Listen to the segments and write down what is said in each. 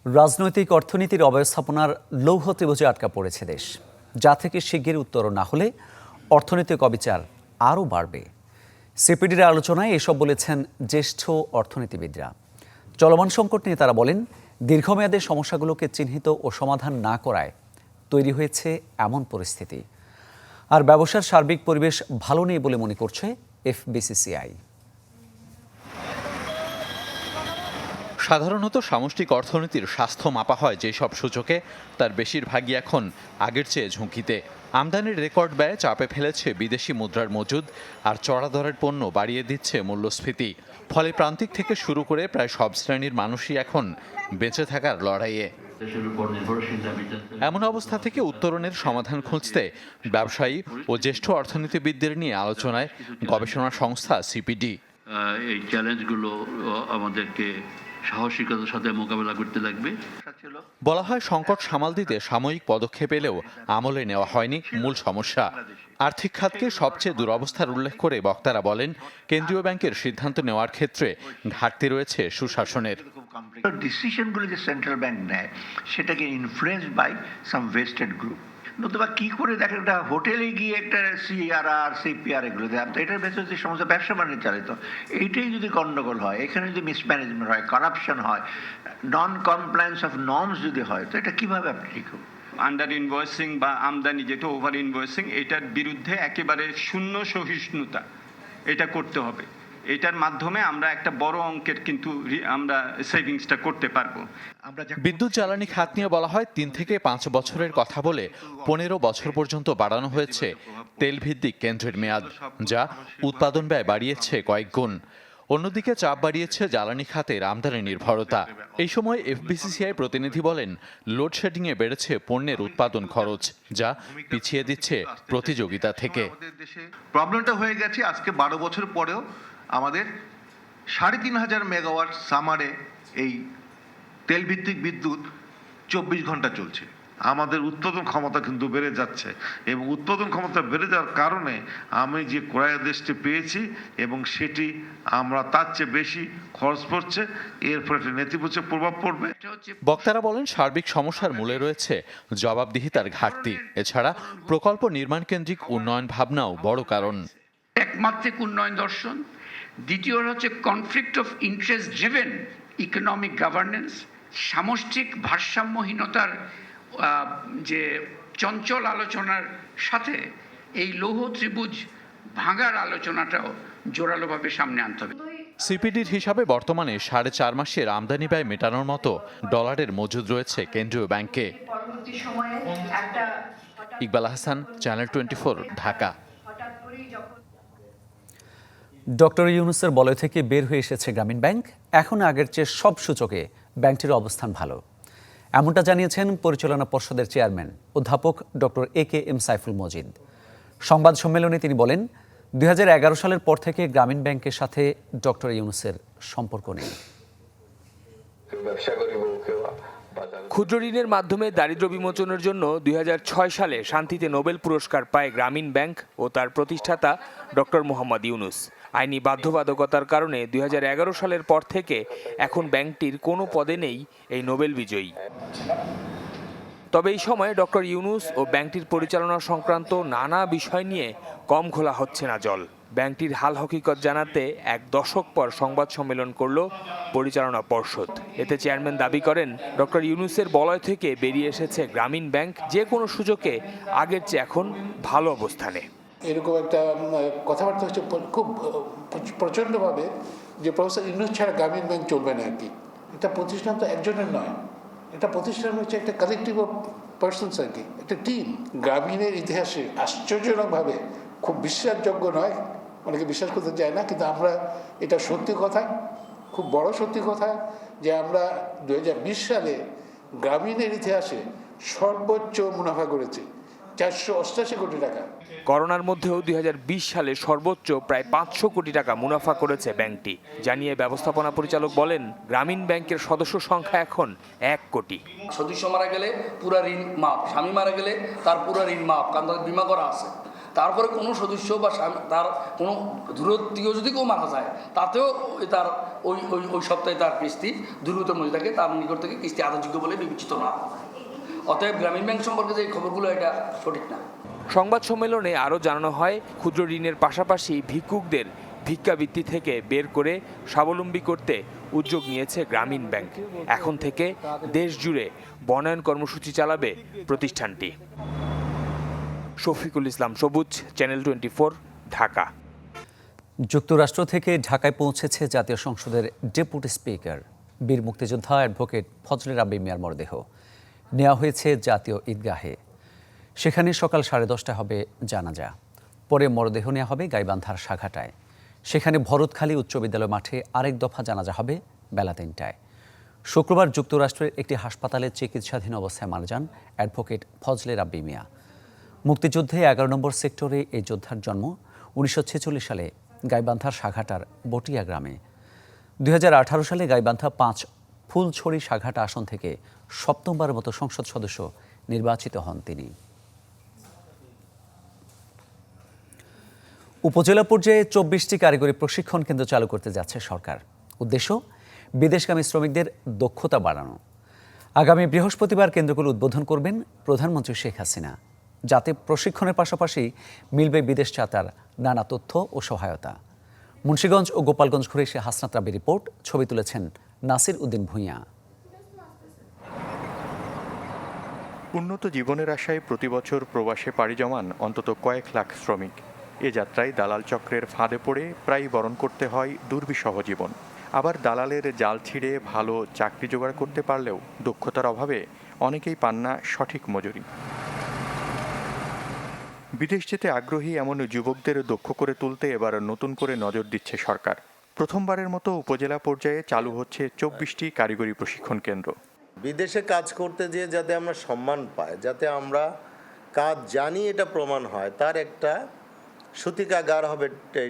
রাজনৈতিক অর্থনীতির অব্যবস্থাপনার লৌহ ত্রিভুজে আটকা পড়েছে দেশ, যা থেকে শিগগির উত্তরণ না হলে অর্থনৈতিক অবিচার আরও বাড়বে। সিপিডির আলোচনায় এসব বলেছেন জ্যেষ্ঠ অর্থনীতিবিদরা। চলমান সংকট নিয়ে তারা বলেন, দীর্ঘমেয়াদে সমস্যাগুলোকে চিহ্নিত ও সমাধান না করায় তৈরি হয়েছে এমন পরিস্থিতি। আর ব্যবসার সার্বিক পরিবেশ ভালো নেই বলে মনে করছে এফবিসিসিআই। সাধারণত সামষ্টিক অর্থনীতির স্বাস্থ্য মাপা হয় যেসব সূচকে, তার বেশিরভাগই এখন আগের চেয়ে ঝুঁকিতে। আমদানির রেকর্ড ব্যয় চাপে ফেলেছে বিদেশি মুদ্রার মজুদ, আর চড়া দরের পণ্য বাড়িয়ে দিচ্ছে মূল্যস্ফীতি। ফলে প্রান্তিক থেকে শুরু করে প্রায় সব শ্রেণীর মানুষই এখন বেঁচে থাকার লড়াইয়ে। এমন অবস্থা থেকে উত্তরণের সমাধান খুঁজতে ব্যবসায়ী ও জ্যেষ্ঠ অর্থনীতিবিদদের নিয়ে আলোচনায় গবেষণা সংস্থা সিপিডি। এই চ্যালেঞ্জগুলো আমাদেরকে সাহসিকতার সাথে মোকাবেলা করতে লাগবে। বলা হয়, সংকট সামাল দিতে সাময়িক পদক্ষেপ এলেও আমলে নেওয়া হয়নি মূল সমস্যা। আর্থিক খাতকে সবচেয়ে দুরবস্থার উল্লেখ করে বক্তারা বলেন, কেন্দ্রীয় ব্যাংকের সিদ্ধান্ত নেওয়ার ক্ষেত্রে ঘাটতি রয়েছে সুশাসনের। ডিসিশনগুলো যে সেন্ট্রাল ব্যাংক নেয় সেটাকে influence by some vested group. নতুবা কি করে দেখেন একটা হোটেলে গিয়ে একটা সিআরআর সিপিআর এগুলো দেয়, তো এটার ভেতরে যে সমস্ত ব্যবসা বাণিজ্য চালিত, এইটাই যদি গন্ডগোল হয়, এখানে যদি মিসম্যানেজমেন্ট হয়, কারাপশন হয়, নন কমপ্লায়েন্স অফ নর্মস যদি হয়, তো এটা কিভাবে আপনি ঠিক হবে? আন্ডার ইনভয়েসিং বা আমদানি যেটা ওভার ইনভয়েসিং, এটার বিরুদ্ধে একেবারে শূন্য সহিষ্ণুতা এটা করতে হবে। এটার মাধ্যমে আমরা একটা বড় অঙ্কের কিন্তু আমরা সেভিংসটা করতে পারবো। বিদ্যুৎ জ্বালানি খাত নিয়ে বলা হয়, 3 থেকে 5 বছরের কথা বলে 15 বছর পর্যন্ত বাড়ানো হয়েছে তেল ভিত্তিক কেন্দ্রের মেয়াদ, যা উৎপাদন ব্যয় বাড়িয়েছে কয়েক গুণ। অন্যদিকে চাপ বাড়িয়েছে জ্বালানি খাতের আমদানি নির্ভরতা। এই সময় এফবিসিসিআই প্রতিনিধি বলেন, লোডশেডিংয়ে বেড়েছে পণ্যের উৎপাদন খরচ, যা পিছিয়ে দিচ্ছে প্রতিযোগিতা থেকে। প্রবলেমটা হয়ে গেছে আজকে 12 বছর পরেও আমাদের 3,500 মেগাওয়াট সামারে এই তেলভিত্তিক বিদ্যুৎ 24 ঘন্টা চলছে। আমাদের উৎপাদন ক্ষমতা কিন্তু বেড়ে যাচ্ছে, এবং উৎপাদন ক্ষমতা বেড়ে যাওয়ার কারণে আমি যে ক্রয়াদেশটি পেয়েছি এবং সেটি আমরা তার চেয়ে বেশি খরচ পড়ছে, এর ফলে একটা নেতিবাচক প্রভাব পড়বে। বক্তারা বলেন, সার্বিক সমস্যার মূলে রয়েছে জবাবদিহিতার ঘাটতি। এছাড়া প্রকল্প নির্মাণ কেন্দ্রিক উন্নয়ন ভাবনাও বড় কারণ। একমাত্রিক উন্নয়ন দর্শন, দ্বিতীয় হচ্ছে conflict of interest driven economic governance, সামষ্টিক ভারসাম্যহীনতার যে চঞ্চল আলোচনার সাথে এই লৌহ ত্রিভুজ ভাঙার আলোচনাটাও জোরালোভাবে সামনে আনতে হবে। সিপিডির হিসাবে বর্তমানে 4.5 মাসের আমদানি ব্যয় মেটানোর মতো ডলারের মজুদ রয়েছে কেন্দ্রীয় ব্যাংকে। ইকবাল আহসান, চ্যানেল 24, ঢাকা। ডক্টর ইউনূসের বলয় থেকে বের হয়ে এসেছে গ্রামীণ ব্যাংক। এখন আগের চেয়ে সব সূচকে ব্যাংকটির অবস্থান ভালো, এমনটা জানিয়েছেন পরিচালনা পর্ষদের চেয়ারম্যান অধ্যাপক ডক্টর AKM সাইফুল মজিদ। সংবাদ সম্মেলনে তিনি বলেন, 2011 সালের পর থেকে গ্রামীণ ব্যাংকের সাথে ডক্টর ইউনূসের সম্পর্ক নেই। ক্ষুদ্র ঋণের মাধ্যমে দারিদ্র্য বিমোচনের জন্য 2006 সালে শান্তিতে নোবেল পুরস্কার পায় গ্রামীণ ব্যাংক ও তার প্রতিষ্ঠাতা ডক্টর মোহাম্মদ ইউনূস। আইনি বাধ্যবাধকতার কারণে 2011 সালের পর থেকে এখন ব্যাংকটির কোনো পদে নেই এই নোবেল বিজয়ী। তবে এই সময় ডক্টর ইউনূস ও ব্যাংকটির পরিচালনা সংক্রান্ত নানা বিষয় নিয়ে কম খোলা হচ্ছে না জল। ব্যাংকটির হাল হকিকত জানাতে 1 দশক পর সংবাদ সম্মেলন করল পরিচালনা পর্ষদ। এতে চেয়ারম্যান দাবি করেন, ডক্টর ইউনূসের বলয় থেকে বেরিয়ে এসেছে গ্রামীণ ব্যাংক যে কোনো সুযোগে আগের চেয়ে এখন ভালো অবস্থানে। এরকম একটা কথাবার্তা হচ্ছে খুব প্রচণ্ডভাবে, যে প্রফেসর ইউনূস ছাড়া গ্রামীণ ব্যাংক চলবে না আর কি। এটা প্রতিষ্ঠান তো একজনের নয়, এটা প্রতিষ্ঠান হচ্ছে একটা কালেকটিভ অফ পার্সনস আর কি, একটা টিম। গ্রামীণের ইতিহাসে আশ্চর্যজনকভাবে খুব বিশ্বাসযোগ্য নয়, অনেকে বিশ্বাস করতে চায় না, কিন্তু আমরা এটা সত্যি কথা, খুব বড় সত্যি কথা, যে আমরা 2020 সালে গ্রামীণের ইতিহাসে সর্বোচ্চ মুনাফা করেছি, 488 কোটি টাকা। করোনার মধ্যেও 2020 সালে সর্বোচ্চ প্রায় 500 কোটি টাকা মুনাফা করেছে ব্যাংকটি। জানিয়ে ব্যবস্থাপনা পরিচালক বলেন, গ্রামীণ ব্যাংকের সদস্য সংখ্যা এখন 1 কোটি। সদস্য মারা গেলে পুরা ঋণ মাপ, স্বামী মারা গেলে তার পুরা ঋণ মাপ, কারণ তাদের বিমা করা আছে। তারপরে কোনো সদস্য বা তার কোনো দূরত্বীয় যদি কেউ মারা যায় তাতেও তার ওই সপ্তাহে তার কিস্তি দূরত্বের মধ্যে থাকে, তার নিকট থেকে কিস্তি আদায়যোগ্য বলে বিবেচিত না। অতএব গ্রামীণ ব্যাংক সম্পর্কে যে খবরগুলো এটা সঠিক না। সংবাদ সম্মেলনে আরও জানানো হয়, ক্ষুদ্র ঋণের পাশাপাশি ভিক্ষুকদের ভিক্ষাবৃত্তি থেকে বের করে স্বাবলম্বী করতে উদ্যোগ নিয়েছে গ্রামীণ ব্যাংক। এখন থেকে দেশ জুড়ে বনায়ন কর্মসূচি চালাবে প্রতিষ্ঠানটি। শফিকুল ইসলাম সবুজ, চ্যানেল 24, ঢাকা। যুক্তরাষ্ট্র থেকে ঢাকায় পৌঁছেছে জাতীয় সংসদের ডেপুটি স্পিকার বীর মুক্তিযোদ্ধা অ্যাডভোকেট ফজলে রাব্বি মিয়ার মরদেহ। নেওয়া হয়েছে জাতীয় ঈদগাহে। সেখানে সকাল 10:30 হবে জানাজা। পরে মরদেহ নেওয়া হবে গাইবান্ধার সাঘাটায়। সেখানে ভরতখালী উচ্চ বিদ্যালয় মাঠে আরেক দফা জানাজা হবে বেলা 3টায়। শুক্রবার যুক্তরাষ্ট্রের একটি হাসপাতালে চিকিৎসাধীন অবস্থায় মারা যান অ্যাডভোকেট ফজলে রাব্বি মিয়া। মুক্তিযুদ্ধে 11 নম্বর সেক্টরে এই যোদ্ধার জন্ম। 1946 সালে গাইবান্ধার সাঘাটার বটিয়া গ্রামে। 2018 সালে গাইবান্ধা 5 ফুলছড়ি সাঘাটা আসন থেকে 7মবারের মতো সংসদ সদস্য নির্বাচিত হন তিনি। উপজেলা পর্যায়ে 24টি কারিগরি প্রশিক্ষণ কেন্দ্র চালু করতে যাচ্ছে সরকার। উদ্দেশ্য, বিদেশগামী শ্রমিকদের দক্ষতা বাড়ানো। আগামী বৃহস্পতিবার কেন্দ্রগুলো উদ্বোধন করবেন প্রধানমন্ত্রী শেখ হাসিনা, যাতে প্রশিক্ষণের পাশাপাশি মিলবে বিদেশ যাত্রার নানা তথ্য ও সহায়তা। মুন্সিগঞ্জ ও গোপালগঞ্জ ঘুরে এসে হাসনাত রাব্বি রিপোর্ট, ছবি তুলেছেন নাসির উদ্দিন ভূঁইয়া। উন্নত জীবনের আশায় প্রতিবছর প্রবাসে পাড়ি জমান অন্তত কয়েক লাখ শ্রমিক। এ যাত্রায় দালাল চক্রের ফাঁদে পড়ে প্রায় বরণ করতে হয় দুর্বিষহ জীবন। আবার দালালের জাল ছিঁড়ে ভালো চাকরি জোগাড় করতে পারলেও দক্ষতার অভাবে অনেকেই পান না সঠিক মজুরি। বিদেশ যেতে আগ্রহী এমন যুবকদের দক্ষ করে তুলতে এবার নতুন করে নজর দিচ্ছে সরকার। প্রথমবারের মতো উপজেলা পর্যায়ে চালু হচ্ছে 24টি কারিগরি প্রশিক্ষণ কেন্দ্র। বিদেশে কাজ করতে যেয়ে যাতে আমরা সম্মান পাই, যাতে আমরা কাজ জানি এটা প্রমাণ হয়, তার একটা সূতিকাগার হবে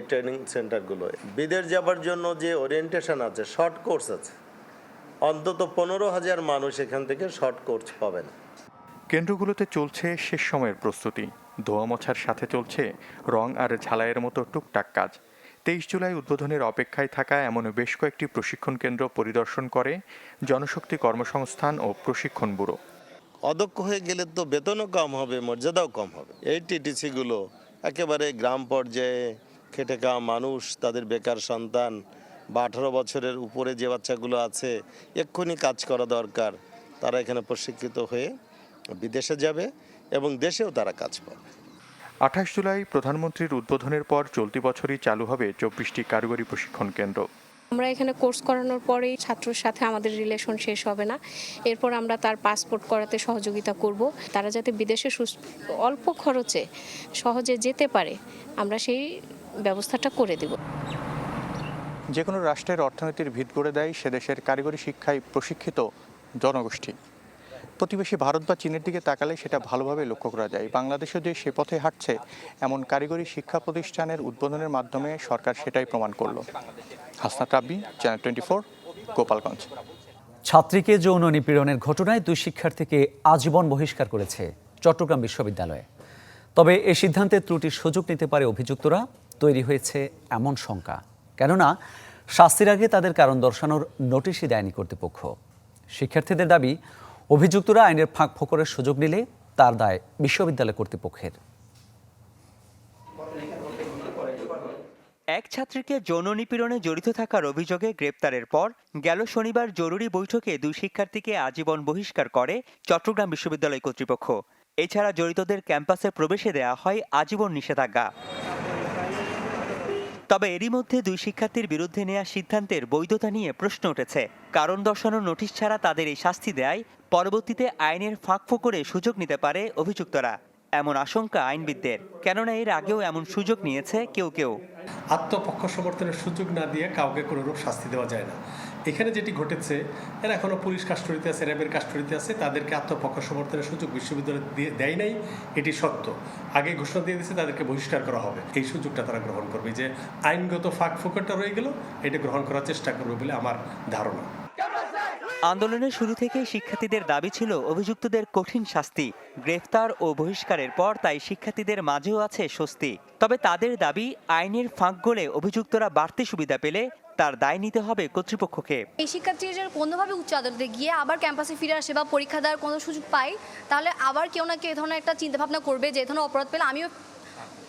ট্রেনিং সেন্টারগুলো। বিদেশ যাবার জন্য যে ওরিয়েন্টেশন আছে, শর্ট কোর্স আছে, অন্তত 15,000 মানুষ এখান থেকে শর্ট কোর্স পাবেন। কেন্দ্রগুলোতে চলছে শেষ সময়ের প্রস্তুতি। ধোয়া মোছার সাথে চলছে রং আর ঝালাইয়ের মতো টুকটাক কাজ। 23 জুলাই উদ্বোধনের অপেক্ষায় থাকা এমন বেশ কয়েকটি প্রশিক্ষণ কেন্দ্র পরিদর্শন করে জনশক্তি কর্মসংস্থান ও প্রশিক্ষণ ব্যুরো। অদক্ষ হয়ে গেলে তো বেতনও কম হবে, মর্যাদাও কম হবে। এই টিটিসিগুলো একেবারে গ্রাম পর্যায়ে খেটে খাওয়া মানুষ, তাদের বেকার সন্তান বা 18 বছরের উপরে যে বাচ্চাগুলো আছে, এক্ষুনি কাজ করা দরকার। তারা এখানে প্রশিক্ষিত হয়ে বিদেশে যাবে এবং দেশেও তারা কাজ পাবে। 28 জুলাই প্রধানমন্ত্রীর উদ্বোধনের পর চলতি বছরই চালু হবে 24টি কারিগরি প্রশিক্ষণ কেন্দ্র। আমরা এখানে কোর্স করানোর পরেই ছাত্রর সাথে আমাদের রিলেশন শেষ হবে না। এরপর আমরা তার পাসপোর্ট করাতে সহযোগিতা করব। তারা যাতে বিদেশে অল্প খরচে সহজে যেতে পারে, আমরা সেই ব্যবস্থাটা করে দেব। যে কোনো রাষ্ট্রের অর্থনীতির ভিত গড়ে দেয় সে দেশের কারিগরি শিক্ষায় প্রশিক্ষিত জনগোষ্ঠী। প্রতিবেশী ভারত বা চীনের দিকে তাকালে সেটা ভালোভাবে লক্ষ্য করা যায়। বাংলাদেশও যে সে পথে হাঁটছে, এমন কারিগরি শিক্ষা প্রতিষ্ঠানের উদ্বোধনের মাধ্যমে সরকার সেটাই প্রমাণ করল। হাসনাত রাব্বি, চ্যানেল 24, গোপালগঞ্জ। ছাত্রীকে যৌন নিপীড়নের ঘটনায় 2 শিক্ষার্থীকে আজীবন বহিষ্কার করেছে চট্টগ্রাম বিশ্ববিদ্যালয়। তবে এই সিদ্ধান্তের ত্রুটির সুযোগ নিতে পারে অভিযুক্তরা। তৈরি হয়েছে এমন শঙ্কা, কেননা শাস্তির আগে তাদের কারণ দর্শানোর নোটিশই দেয়নি কর্তৃপক্ষ। শিক্ষার্থীদের দাবি, অভিযুক্তরা আইনের ফাঁক ফোকরের সুযোগ নিলে তার দায় বিশ্ববিদ্যালয় কর্তৃপক্ষের। এক ছাত্রীকে যৌন নিপীড়নে জড়িত থাকার অভিযোগে গ্রেপ্তারের পর গেল শনিবার জরুরি বৈঠকে 2 শিক্ষার্থীকে আজীবন বহিষ্কার করে চট্টগ্রাম বিশ্ববিদ্যালয় কর্তৃপক্ষ। এছাড়া জড়িতদের ক্যাম্পাসে প্রবেশে দেওয়া হয় আজীবন নিষেধাজ্ঞা। তবে এরই মধ্যে 2 শিক্ষার্থীর বিরুদ্ধে নেওয়া সিদ্ধান্তের বৈধতা নিয়ে প্রশ্ন উঠেছে। কারণ দর্শানোর নোটিশ ছাড়া তাদের এই শাস্তি দেয় পরবর্তীতে আইনের ফাঁক ফোকরে সুযোগ নিতে পারে অভিযুক্তরা, এমন আশঙ্কা আইনবিদদের। কেননা এর আগেও এমন সুযোগ নিয়েছে কেউ। আত্মপক্ষ সমর্থনের সুযোগ না দিয়ে কাউকে কোনোরূপ শাস্তি দেওয়া যায় না। এখানে যেটি ঘটেছে, এরা এখনো পুলিশ কাস্টডিতে আছে, র্যাবের কাস্টডিতে আছে, তাদেরকে আত্মপক্ষ সমর্থনের সুযোগ বিশ্ববিদ্যালয় দেয় নাই, এটি সত্য। আগে ঘোষণা দিয়ে দিয়েছে তাদেরকে বহিষ্কার করা হবে। এই সুযোগটা তারা গ্রহণ করবে, যে আইনগত ফাঁক ফোকরটা রয়ে গেল, এটা গ্রহণ করার চেষ্টা করবে বলে আমার ধারণা। আন্দোলনের শুরু থেকেই শিক্ষার্থীদের দাবি ছিল অভিযুক্তদের কঠিন শাস্তি। গ্রেফতার ও বহিষ্কারের পর তাই শিক্ষার্থীদের মাঝেও আছে স্বস্তি। তবে তাদের দাবি, আইনের ফাঁক গলে অভিযুক্তরা বাড়তি সুবিধা পেলে তার দায় নিতে হবে কর্তৃপক্ষকে। এই শিক্ষার্থীরা কোনোভাবে উচ্চ আদালতে গিয়ে আবার ক্যাম্পাসে ফিরে আসে বা পরীক্ষা দেওয়ার কোনো সুযোগ পায়, তাহলে আবার কেউ না কেউ এই ধরনের একটা চিন্তাভাবনা করবে যে এই ধরনের অপরাধ পেলে আমিও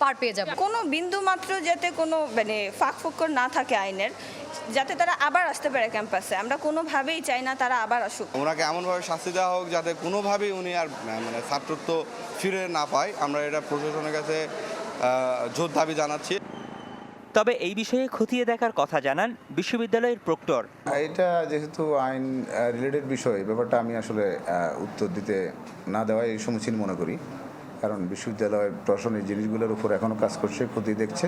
পার পেয়ে যাব। কোনো বিন্দু মাত্র যাতে কোনো ফাঁক ফোকর না থাকে আইনের, যাতে তারা আবার আসতে পারে ক্যাম্পাসে। আমরা কোনোভাবেই চাই না তারা আবার আসুক। ওনাকে এমনভাবে শাস্তি দেওয়া হোক যাতে কোনোভাবেই উনি আর ছাত্রত্ব ফিরে না পায়। আমরা এটা প্রশাসনের কাছে জোর দাবি জানাচ্ছি। তবে এই বিষয়ে খতিয়ে দেখার কথা জানান বিশ্ববিদ্যালয়ের প্রক্টর। এটা যেহেতু আইন রিলেটেড বিষয়, ব্যাপারটা আমি আসলে উত্তর দিতে না দেওয়াই সমীচীন মনে করি, কারণ বিশ্ববিদ্যালয়ের প্রশাসন এই জিনিসগুলোর উপর এখনও কাজ করছে, খতিয়ে দেখছে।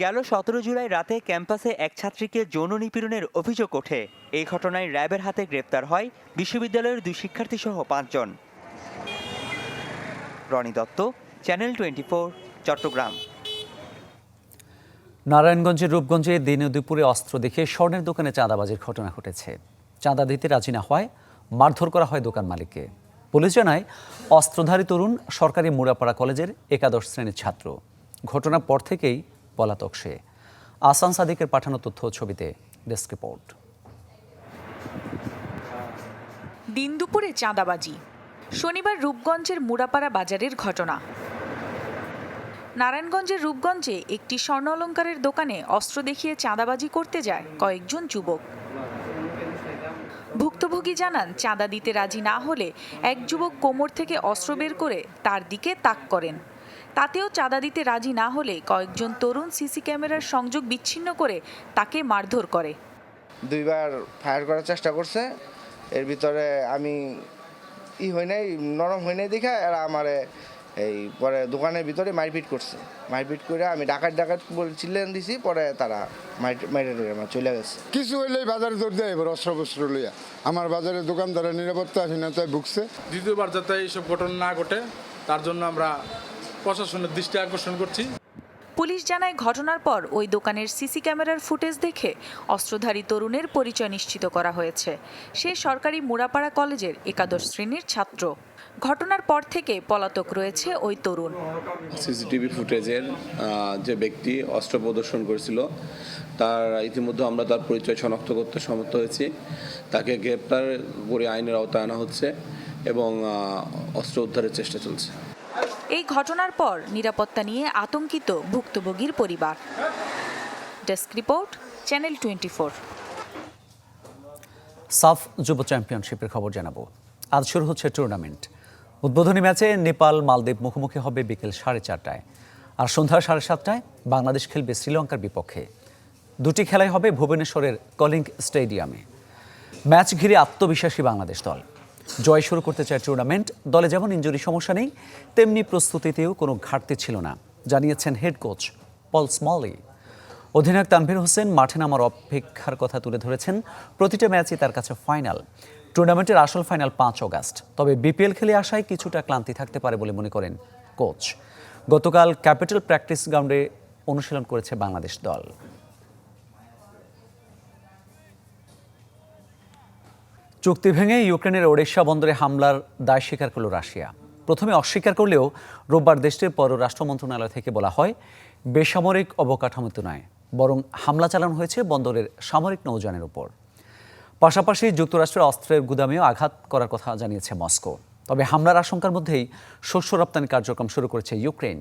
গেল 17 জুলাই রাতে ক্যাম্পাসে এক ছাত্রীকে যৌন নিপীড়নের অভিযোগ ওঠে। এই ঘটনায় র্যাবের হাতে গ্রেপ্তার হয় বিশ্ববিদ্যালয়ের 2 শিক্ষার্থী সহ 5 জন। রনি দত্ত, চ্যানেল 24, চট্টগ্রাম। নারায়ণগঞ্জের রূপগঞ্জে দিনে দুপুরে অস্ত্র দেখে স্বর্ণের দোকানে চাঁদাবাজির ঘটনা ঘটেছে। চাঁদা দিতে রাজি না হওয়ায় মারধর করা হয় দোকান মালিককে। পুলিশ জানায়, অস্ত্রধারী তরুণ সরকারি মুড়াপাড়া কলেজের একাদশ শ্রেণীর ছাত্র। ঘটনার পর থেকেই পলাতক সে। আসান সাদিকের পাঠানো তথ্য ছবিতে ডেস্ক রিপোর্ট। দিন দুপুরে চাঁদাবাজি। শনিবার রূপগঞ্জের মুড়াপাড়া বাজারের ঘটনা। নারায়ণগঞ্জের রূপগঞ্জে একটি স্বর্ণ অলংকারের দোকানে অস্ত্র দেখিয়ে চাঁদাবাজি করতে যায় কয়েকজন যুবক। ভুক্তভোগী জানান, চাঁদা দিতে রাজি না হলে এক যুবক কোমর থেকে অস্ত্র বের করে তার দিকে তাক করেন। তাতেও চাঁদা দিতে রাজি না হলে কয়েকজন তরুণ সিসি ক্যামেরার সংযোগ বিচ্ছিন্ন করে তাকে মারধর করে। 2 বার ফায়ার করার চেষ্টা করছে। এর ভিতরে আমি নরম হই নাই দেখা এরা আমারে এই পরে দোকানের ভিতরে মারপিট করছে। মারপিট করে আমি ডাকাত বলে চিল্লেন দিছি, পরে তারা মাইরে চলে গেছে। কিছু হইলেই বাজারে জোর দেয়, এবার অস্ত্র লইয়া আমার বাজারে দোকানদারের নিরাপত্তা হীনতায় ভুগছে। দ্বিতীয়বার যাতে এইসব ঘটনা না ঘটে তার জন্য আমরা প্রশাসনের দৃষ্টি আকর্ষণ করছি। পুলিশ জানায়, ঘটনার পর ওই দোকানের সিসি ক্যামেরার ফুটেজ দেখে অস্ত্রধারী তরুণের পরিচয় নিশ্চিত করা হয়েছে। সে সরকারি মুড়াপাড়া কলেজের একাদশ শ্রেণীর ছাত্র। ঘটনার পর থেকে পলাতক রয়েছে ওই তরুণ। সিসিটিভি ফুটেজের যে ব্যক্তি অস্ত্র প্রদর্শন করেছিল তার ইতিমধ্যে আমরা তার পরিচয় শনাক্ত করতে সমর্থ হয়েছি। তাকে গ্রেপ্তার করে আইনের আওতায় আনা হচ্ছে এবং অস্ত্র উদ্ধারের চেষ্টা চলছে। এই ঘটনার পর নিরাপত্তা নিয়ে আতঙ্কিত ভুক্তভোগীর পরিবার। Desk report, channel 24। সাফ যুব চ্যাম্পিয়নশিপের খবর জানাবো। আজ শুরু হচ্ছে টুর্নামেন্ট। উদ্বোধনী ম্যাচে নেপাল মালদ্বীপ মুখোমুখি হবে বিকেল 4:30টায়, আর সন্ধ্যা 7:30টায় বাংলাদেশ খেলবে শ্রীলঙ্কার বিপক্ষে। দুটি খেলাই হবে ভুবনেশ্বরের কলিঙ্গ স্টেডিয়ামে। ম্যাচ ঘিরে আত্মবিশ্বাসী বাংলাদেশ দল। জয় শুরু করতে চায় টুর্নামেন্ট। দলে যেমন ইনজুরি সমস্যা নেই, তেমনি প্রস্তুতিতেও কোনো ঘাটতি ছিল না, জানিয়েছেন হেড কোচ পল স্মলি। অধিনায়ক তানভীর হোসেন মাঠে নামার অপেক্ষার কথা তুলে ধরেছেন। প্রতিটা ম্যাচই তার কাছে ফাইনাল। টুর্নামেন্টের আসল ফাইনাল 5 অগাস্ট। তবে বিপিএল খেলে আসায় কিছুটা ক্লান্তি থাকতে পারে বলে মনে করেন কোচ। গতকাল ক্যাপিটাল প্র্যাকটিস গ্রাউন্ডে অনুশীলন করেছে বাংলাদেশ দল। চুক্তি ভেঙে ইউক্রেনের ওডেসা বন্দরে হামলার দায় স্বীকার করল রাশিয়া। প্রথমে অস্বীকার করলেও রোববার দেশটির পররাষ্ট্র মন্ত্রণালয় থেকে বলা হয়, বেসামরিক অবকাঠামোতে নয়, বরং হামলা চালানো হয়েছে বন্দরের সামরিক নৌযানের উপর। পাশাপাশি যুক্তরাষ্ট্রের অস্ত্রের গুদামেও আঘাত করার কথা জানিয়েছে মস্কো। তবে হামলার আশঙ্কার মধ্যেই শস্য রপ্তানি কার্যক্রম শুরু করেছে ইউক্রেন।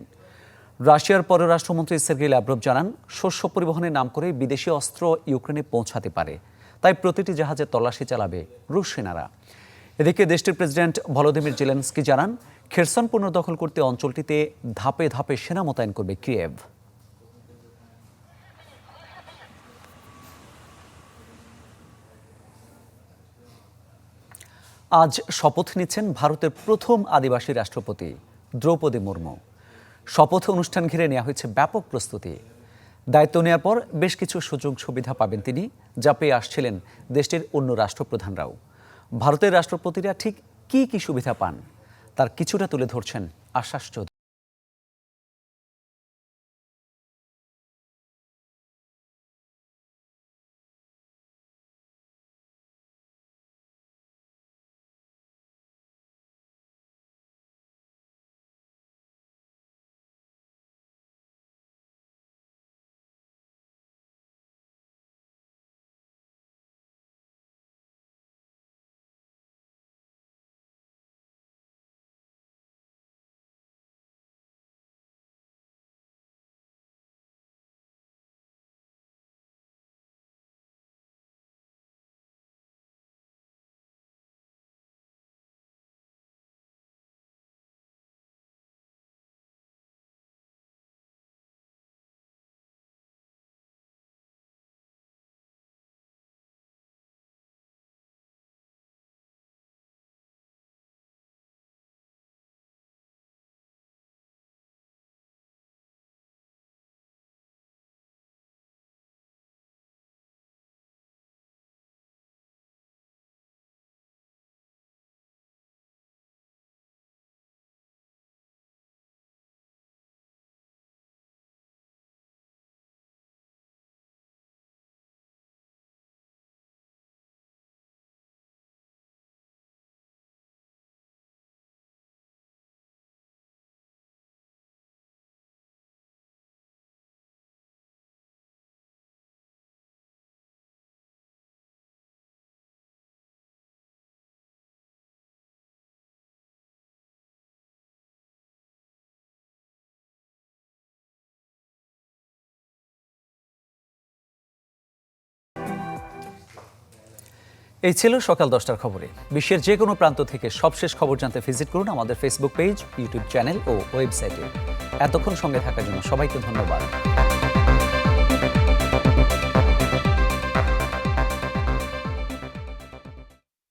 রাশিয়ার পররাষ্ট্রমন্ত্রী সের্গেই ল্যাভরভ জানান, শস্য পরিবহনের নাম করে বিদেশি অস্ত্র ইউক্রেনে পৌঁছাতে পারে, তাই প্রতিটি জাহাজে তল্লাশি চালাবে রুশ সেনারা। এদিকে দেশটির প্রেসিডেন্ট ভলোদিমির জেলেনস্কি জানান, খেরসন পুনর্দখল করতে অঞ্চলটিতে ধাপে ধাপে সেনা মোতায়েন করবে কিয়েভ। আজ শপথ নিচ্ছেন ভারতের প্রথম আদিবাসী রাষ্ট্রপতি দ্রৌপদী মুর্মু। শপথ অনুষ্ঠান ঘিরে নেওয়া হয়েছে ব্যাপক প্রস্তুতি। দায়িত্ব নেওয়ার পর বেশ কিছু সুযোগ সুবিধা পাবেন তিনি, যা পেয়ে আসছিলেন দেশটির অন্য রাষ্ট্রপ্রধানরাও। ভারতের রাষ্ট্রপতিরা ঠিক কি কি সুবিধা পান, তার কিছুটা তুলে ধরছেন আশ্বাস চৌধুরী। এই ছিল সকাল 10টার খবরে। বিশ্বের যে কোনো প্রান্ত থেকে সবশেষ খবর জানতে ভিজিট করুন আমাদের ফেসবুক পেজ, ইউটিউব চ্যানেল ও ওয়েবসাইটে। এতক্ষণ সঙ্গে থাকার জন্য সবাইকে ধন্যবাদ।